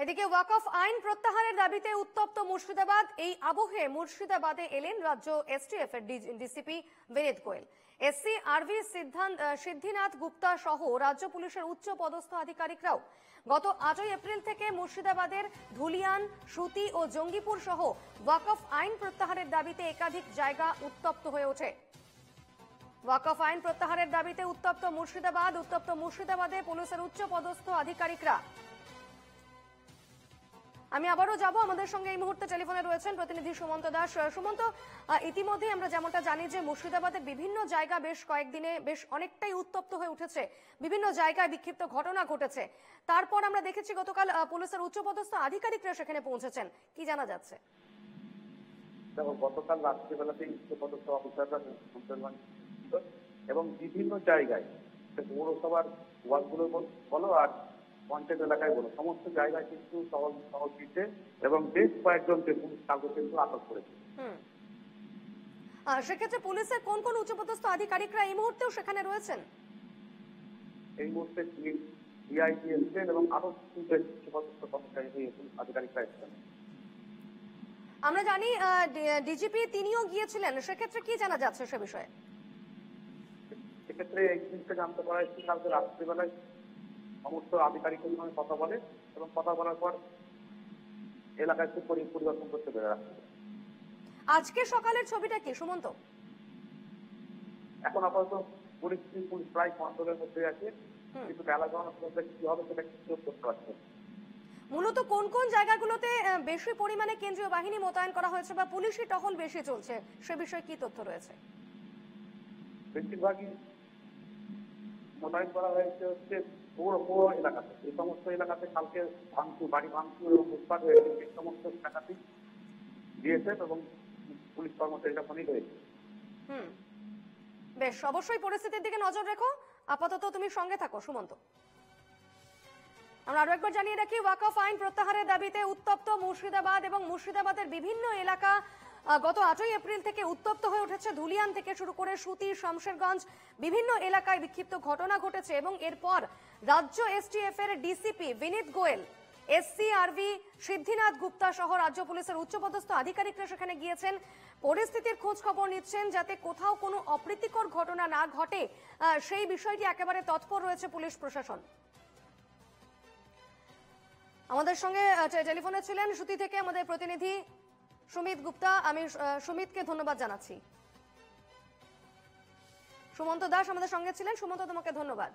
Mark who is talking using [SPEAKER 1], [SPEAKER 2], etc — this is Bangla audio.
[SPEAKER 1] এদিকে ওয়াকফ আইন প্রত্যাহারের দাবিতে উত্তপ্ত মুর্শিদাবাদ। এই আবহে মুর্শিদাবাদে এলেন রাজ্য এসটিএফ এর ডিসিপি বিনীত গোয়েল। এসসি আরভি সিদ্ধিনাথ গুপ্তা সহ রাজ্য পুলিশের উচ্চ পদস্থ আধিকারিকরাও গত 8 এপ্রিল থেকে মুর্শিদাবাদের ধুলিয়ান, সুতি ও জঙ্গিপুর সহ ওয়াকফ আইন প্রত্যাহারের দাবিতে একাধিক জায়গা উত্তপ্ত হয়ে ওঠে। ওয়াকফ আইন প্রত্যাহারের দাবিতে উত্তপ্ত মুর্শিদাবাদে পুলিশের উচ্চ পদস্থ আধিকারিকরা। আমি আবারও যাব, আমাদের সঙ্গে এই মুহূর্তে টেলিফোনে রয়েছেন প্রতিনিধি সুমন্ত দাস। সুমন্ত, ইতিমধ্যে আমরা যেমনটা জানি যে মুর্শিদাবাদের বিভিন্ন জায়গা বেশ কয়েকদিনে বেশ অনেকটাই উত্তপ্ত হয়ে উঠেছে, বিভিন্ন জায়গায় বিক্ষিপ্ত ঘটনা ঘটেছে। তারপর আমরা দেখেছি গতকাল পুলিশের উচ্চপদস্থ আধিকারিকরা সেখানে পৌঁছেছেন, কি জানা যাচ্ছে?
[SPEAKER 2] গতকাল রাত্রিবেলাতেই উচ্চপদস্থ অফিসাররা এবং বিভিন্ন জায়গায় পৌরসভার ওয়ার্ডগুলো বলো আর পঞ্চায়েত এলাকায় বলো, সমস্ত জায়গায় কিন্তু টহল দিচ্ছে এবং বেশ কয়েকজনকে পুলিশ কাউকে কিন্তু আটক করেছে।
[SPEAKER 1] সেক্ষেত্রে পুলিশের কোন কোন উচ্চপদস্থ আধিকারিকরা এই মুহূর্তেও সেখানে রয়েছেন?
[SPEAKER 2] এই মুহূর্তে ডিআইজি এসছেন এবং আরো উচ্চপদস্থ আধিকারিকরা এসছেন।
[SPEAKER 1] আমরা জানি ডিজিপি তিনিও গিয়েছিলেন, সেক্ষেত্রে কি জানা যাচ্ছে সে বিষয়ে?
[SPEAKER 2] সেক্ষেত্রে এই জিনিসটা জানতে পারা যাচ্ছে কালকে রাত্রিবেলায় সমস্ত আধিকারিকের সঙ্গে কথা বলে এবং কথা বলার পর এলাকায় পরিবর্তন করতে পেরে রাখছে।
[SPEAKER 1] আজকে সকালের ছবিটা কি সুমন্ত?
[SPEAKER 2] এখন আপাতত পুলিশ প্রায় কন্ট্রোলের মধ্যে আছে, কিন্তু এলাকার মধ্যে কি হবে সেটা কিছু করতে পারছে।
[SPEAKER 1] মূলত কোন কোন জায়গাগুলোতে বেশি পরিমাণে কেন্দ্রীয় বাহিনী মোতায়েন করা হয়েছে বা পুলিশি টহল বেশি চলছে, সে বিষয়ে কি তথ্য রয়েছে?
[SPEAKER 2] বেশিরভাগই মোতায়েন করা হয়েছে হচ্ছে পৌর এলাকাতে। এই সমস্ত এলাকাতে কালকে বাড়ি ভাঙচুর এবং লুটপাট হয়েছে, এই সমস্ত এলাকাতেই বিএসএফ এবং পুলিশ কর্মচারীরা ফোনই হয়েছে।
[SPEAKER 1] বেশ, অবশ্যই পরিস্থিতির দিকে নজর রেখো। আপাতত তুমি সঙ্গে থাকো সুমন্ত। আমরা আরো একবার জানিয়ে রাখি, ওয়াকফ আইন প্রত্যাহারের দাবিতে উত্তপ্ত মুর্শিদাবাদ এবং মুর্শিদাবাদের বিভিন্ন এলাকা গত 8 এপ্রিল থেকে উত্তপ্ত হয়ে উঠেছে। ধুলিয়ান থেকে শুরু করে সুতি, শামশেরগঞ্জ বিভিন্ন এলাকায় বিক্ষিপ্ত ঘটনা ঘটেছে এবং এরপর রাজ্য এসটিএফ এর ডিসিপি বিনীত গোয়েল, এসসি আরভি সিদ্ধিনাথ গুপ্তা সহ রাজ্য পুলিশের উচ্চপদস্থ আধিকারিকরা সেখানে গিয়েছেন, পরিস্থিতির খোঁজ খবর নিচ্ছেন যাতে কোথাও কোনো অপ্রীতিকর ঘটনা না ঘটে, সেই বিষয়টি একেবারে তৎপর রয়েছে পুলিশ প্রশাসন। আমাদের সঙ্গে টেলিফোনে ছিলেন সুতি থেকে আমাদের প্রতিনিধি সুমিত গুপ্তা। আমি সুমিতকে ধন্যবাদ জানাচ্ছি। সুমন্ত দাস আমাদের সঙ্গে ছিলেন। সুমন্ত, তোমাকে ধন্যবাদ।